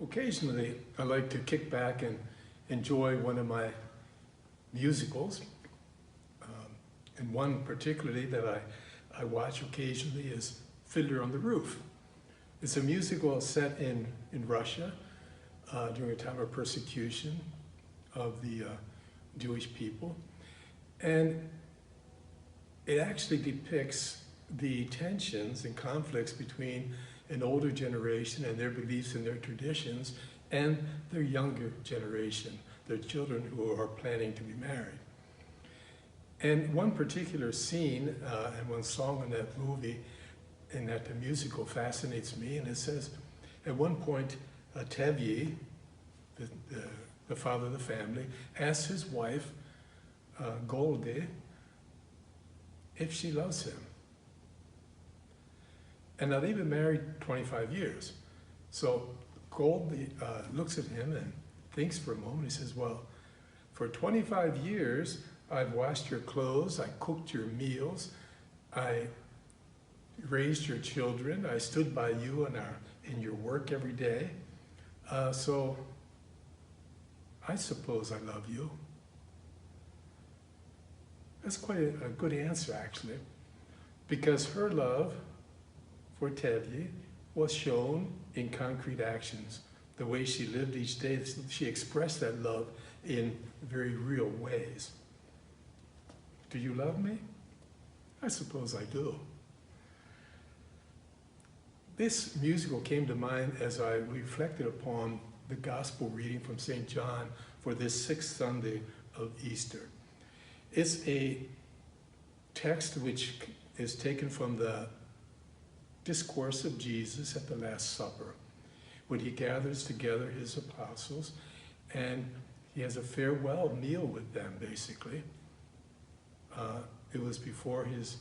Occasionally, I like to kick back and enjoy one of my musicals. And one particularly that I watch occasionally is Fiddler on the Roof. It's a musical set in Russia during a time of persecution of the Jewish people. And it actually depicts the tensions and conflicts between an older generation and their beliefs and their traditions and their younger generation, their children who are planning to be married. And one particular scene and one song in that movie, in that musical, fascinates me. And it says, at one point, Tevye, the father of the family, asks his wife, Goldie, if she loves him. And now they've been married 25 years. So Goldie looks at him and thinks for a moment. He says, well, for 25 years, I've washed your clothes, I cooked your meals, I raised your children, I stood by you in your work every day. So I suppose I love you. That's quite a good answer, actually, because her love for Tevye was shown in concrete actions. The way she lived each day, she expressed that love in very real ways. Do you love me? I suppose I do. This musical came to mind as I reflected upon the gospel reading from St. John for this sixth Sunday of Easter. It's a text which is taken from the discourse of Jesus at the Last Supper, when he gathers together his apostles and he has a farewell meal with them, basically. It was before his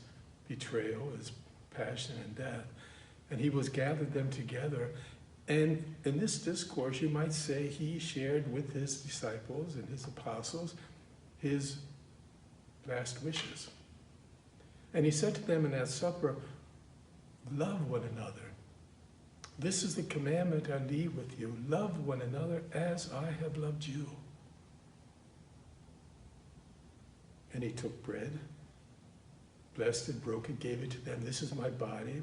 betrayal, his passion and death, and he was gathered them together. And in this discourse, you might say he shared with his disciples and his apostles his last wishes. And he said to them in that supper, love one another. This is the commandment I leave with you. Love one another as I have loved you. And he took bread, blessed it, broke it, gave it to them. This is my body,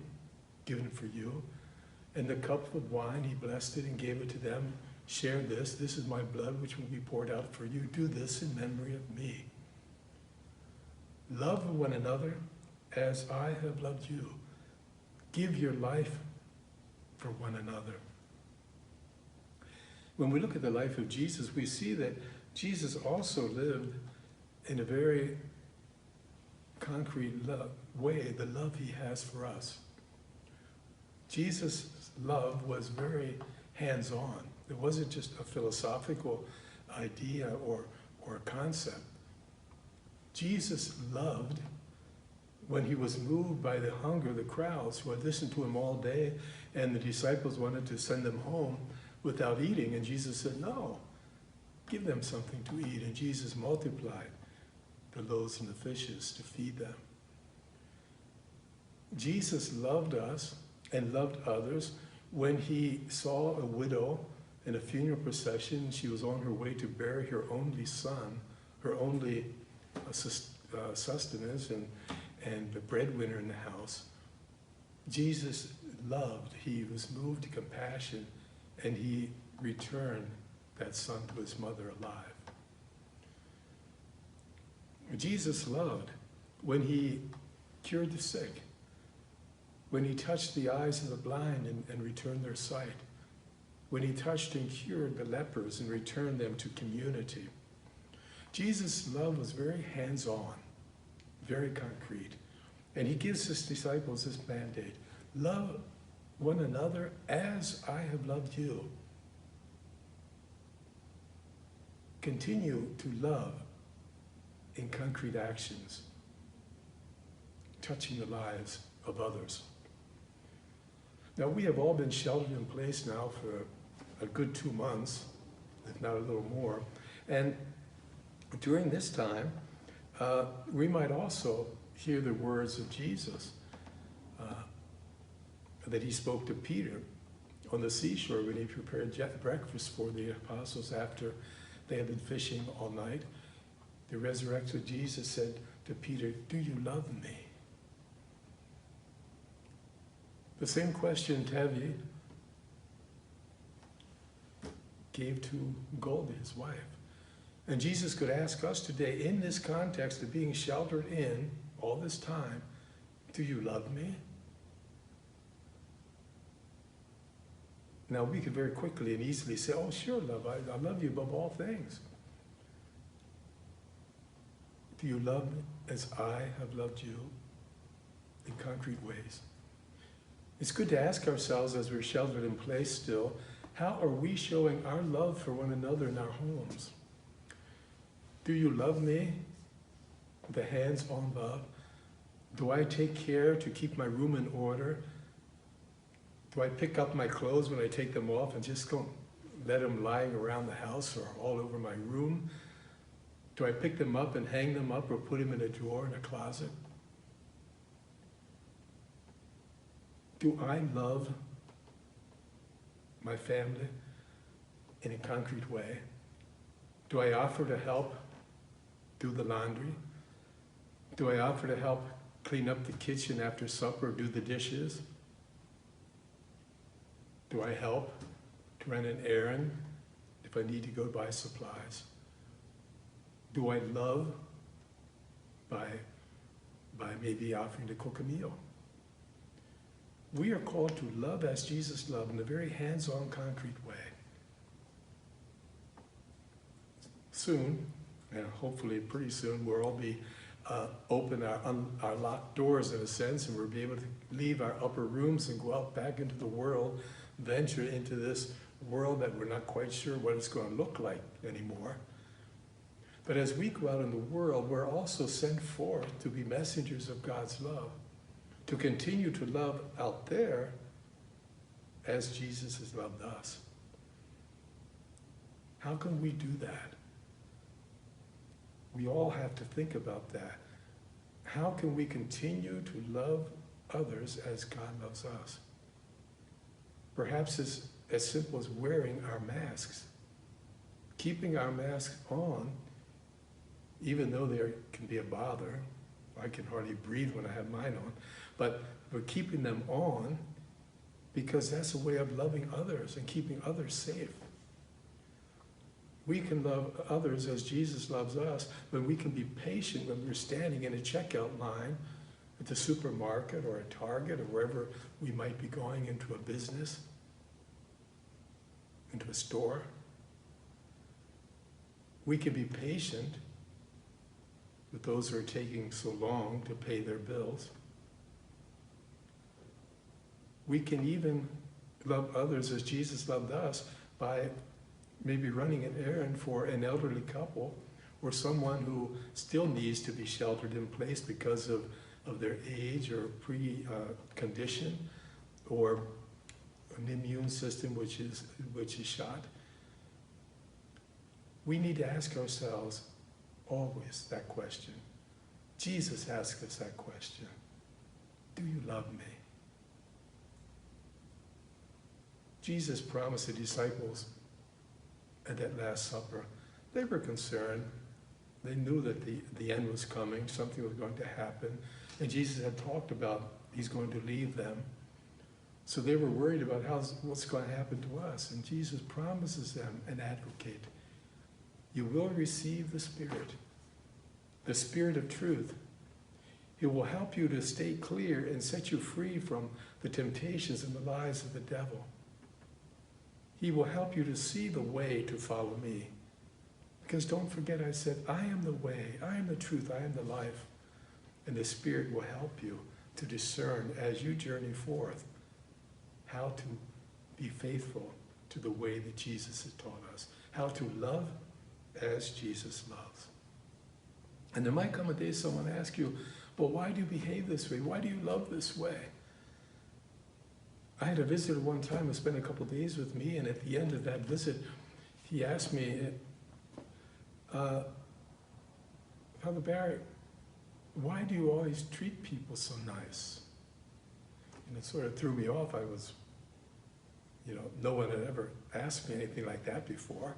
given for you. And the cup of wine, he blessed it and gave it to them. Share this. This is my blood, which will be poured out for you. Do this in memory of me. Love one another as I have loved you. Give your life for one another. When we look at the life of Jesus, we see that Jesus also lived in a very concrete way, the love he has for us. Jesus' love was very hands-on. It wasn't just a philosophical idea or a concept. Jesus loved when he was moved by the hunger of the crowds who had listened to him all day, and the disciples wanted to send them home without eating. And Jesus said, no, give them something to eat. And Jesus multiplied the loaves and the fishes to feed them. Jesus loved us and loved others when he saw a widow in a funeral procession. She was on her way to bury her only son, her only sustenance and the breadwinner in the house. Jesus loved, he was moved to compassion, and he returned that son to his mother alive. Jesus loved when he cured the sick, when he touched the eyes of the blind and returned their sight, when he touched and cured the lepers and returned them to community. Jesus' love was very hands-on, very concrete. And he gives his disciples this mandate: love one another as I have loved you. Continue to love in concrete actions, touching the lives of others. Now, we have all been sheltered in place now for a good 2 months, if not a little more. And during this time, we might also hear the words of Jesus that he spoke to Peter on the seashore when he prepared breakfast for the apostles after they had been fishing all night. The resurrected Jesus said to Peter, "Do you love me?" The same question Tevi gave to Goldie, his wife. And Jesus could ask us today, in this context of being sheltered in all this time, "Do you love me?" Now we could very quickly and easily say, "Oh, sure, love, I love you above all things." Do you love me as I have loved you in concrete ways? It's good to ask ourselves as we're sheltered in place still, how are we showing our love for one another in our homes? Do you love me? The hands-on love. Do I take care to keep my room in order? Do I pick up my clothes when I take them off and just don't let them lying around the house or all over my room? Do I pick them up and hang them up or put them in a drawer in a closet? Do I love my family in a concrete way? Do I offer to help do the laundry? Do I offer to help clean up the kitchen after supper, do the dishes? Do I help to run an errand if I need to go buy supplies? Do I love by maybe offering to cook a meal? We are called to love as Jesus loved in a very hands-on, concrete way. Soon, and hopefully pretty soon, we'll all be open our locked doors in a sense, and we'll be able to leave our upper rooms and go out back into the world, venture into this world that we're not quite sure what it's going to look like anymore. But as we go out in the world, we're also sent forth to be messengers of God's love, to continue to love out there as Jesus has loved us. How can we do that? We all have to think about that. How can we continue to love others as God loves us? Perhaps it's as simple as wearing our masks, keeping our masks on, even though they can be a bother. I can hardly breathe when I have mine on, but we're keeping them on because that's a way of loving others and keeping others safe. We can love others as Jesus loves us, but we can be patient when we're standing in a checkout line at the supermarket or a Target or wherever we might be going into a business, into a store. We can be patient with those who are taking so long to pay their bills. We can even love others as Jesus loved us by maybe running an errand for an elderly couple or someone who still needs to be sheltered in place because of their age or pre-condition or an immune system which is shot. We need to ask ourselves always that question. Jesus asked us that question. Do you love me? Jesus promised the disciples at that Last Supper, they were concerned. They knew that the end was coming, something was going to happen, and Jesus had talked about he's going to leave them. So they were worried about what's going to happen to us, and Jesus promises them an advocate. You will receive the Spirit of truth. He will help you to stay clear and set you free from the temptations and the lies of the devil. He will help you to see the way to follow me. Because don't forget, I said, I am the way, I am the truth, I am the life. And the Spirit will help you to discern as you journey forth how to be faithful to the way that Jesus has taught us. How to love as Jesus loves. And there might come a day someone asks you, well, why do you behave this way? Why do you love this way? I had a visitor one time who spent a couple of days with me, and at the end of that visit, he asked me, Father Barry, why do you always treat people so nice? And it sort of threw me off. I was You know, no one had ever asked me anything like that before.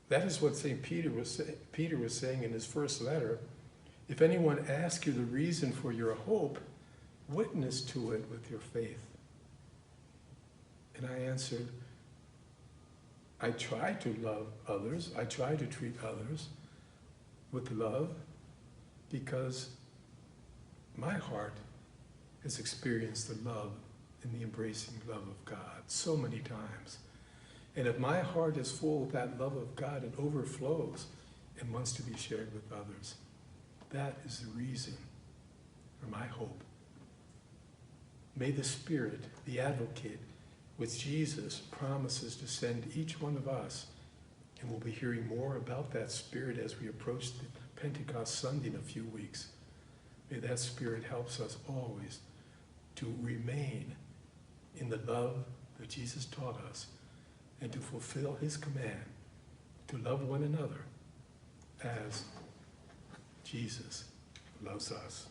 That is what St. Peter was saying in his first letter. If anyone asks you the reason for your hope, witness to it with your faith. And I answered, I try to love others. I try to treat others with love because my heart has experienced the love and the embracing love of God so many times. And if my heart is full of that love of God and overflows and wants to be shared with others, that is the reason for my hope. May the Spirit, the advocate, which Jesus promises to send each one of us, and we'll be hearing more about that Spirit as we approach the Pentecost Sunday in a few weeks. May that Spirit helps us always to remain in the love that Jesus taught us and to fulfill his command to love one another as Jesus loves us.